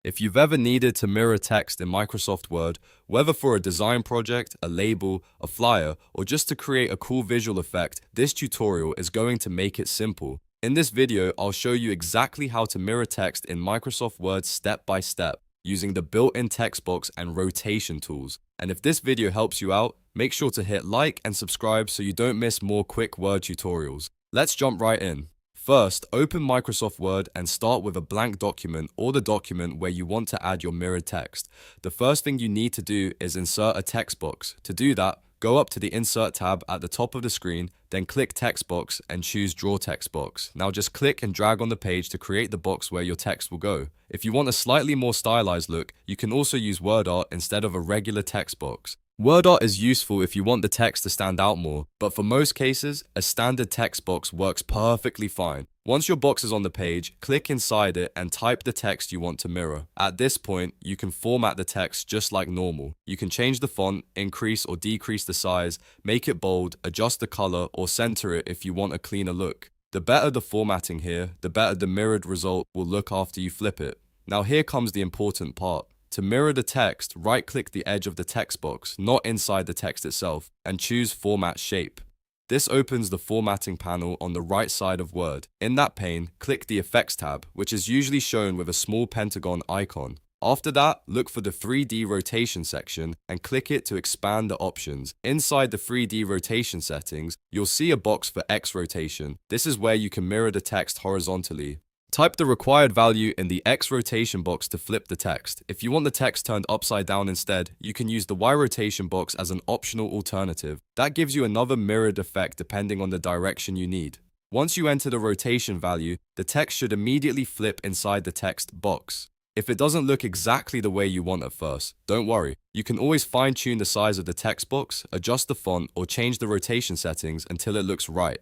If you've ever needed to mirror text in Microsoft Word, whether for a design project, a label, a flyer, or just to create a cool visual effect, this tutorial is going to make it simple. In this video, I'll show you exactly how to mirror text in Microsoft Word step by step, using the built-in text box and rotation tools. And if this video helps you out, make sure to hit like and subscribe so you don't miss more quick Word tutorials. Let's jump right in. First, open Microsoft Word and start with a blank document or the document where you want to add your mirrored text. The first thing you need to do is insert a text box. To do that, go up to the Insert tab at the top of the screen, then click Text Box and choose Draw Text Box. Now just click and drag on the page to create the box where your text will go. If you want a slightly more stylized look, you can also use WordArt instead of a regular text box. WordArt is useful if you want the text to stand out more, but for most cases, a standard text box works perfectly fine. Once your box is on the page, click inside it and type the text you want to mirror. At this point, you can format the text just like normal. You can change the font, increase or decrease the size, make it bold, adjust the color, or center it if you want a cleaner look. The better the formatting here, the better the mirrored result will look after you flip it. Now here comes the important part. To mirror the text, right-click the edge of the text box, not inside the text itself, and choose Format Shape. This opens the formatting panel on the right side of Word. In that pane, click the Effects tab, which is usually shown with a small pentagon icon. After that, look for the 3D rotation section and click it to expand the options. Inside the 3D rotation settings, you'll see a box for X rotation. This is where you can mirror the text horizontally. Type the required value in the X rotation box to flip the text. If you want the text turned upside down instead, you can use the Y rotation box as an optional alternative. That gives you another mirrored effect depending on the direction you need. Once you enter the rotation value, the text should immediately flip inside the text box. If it doesn't look exactly the way you want at first, don't worry. You can always fine-tune the size of the text box, adjust the font, or change the rotation settings until it looks right.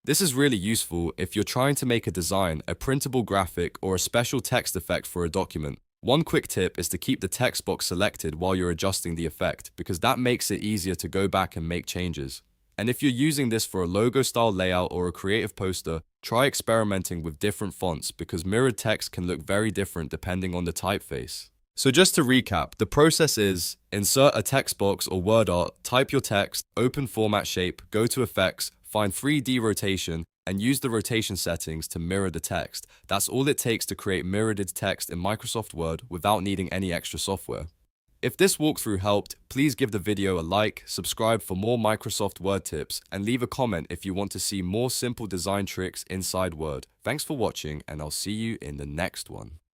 This is really useful if you're trying to make a design, a printable graphic, or a special text effect for a document. One quick tip is to keep the text box selected while you're adjusting the effect, because that makes it easier to go back and make changes. And if you're using this for a logo style layout or a creative poster, try experimenting with different fonts because mirrored text can look very different depending on the typeface. So just to recap, the process is insert a text box or WordArt, type your text, open Format Shape, go to Effects, find 3D rotation, and use the rotation settings to mirror the text. That's all it takes to create mirrored text in Microsoft Word without needing any extra software. If this walkthrough helped, please give the video a like, subscribe for more Microsoft Word tips, and leave a comment if you want to see more simple design tricks inside Word. Thanks for watching, and I'll see you in the next one.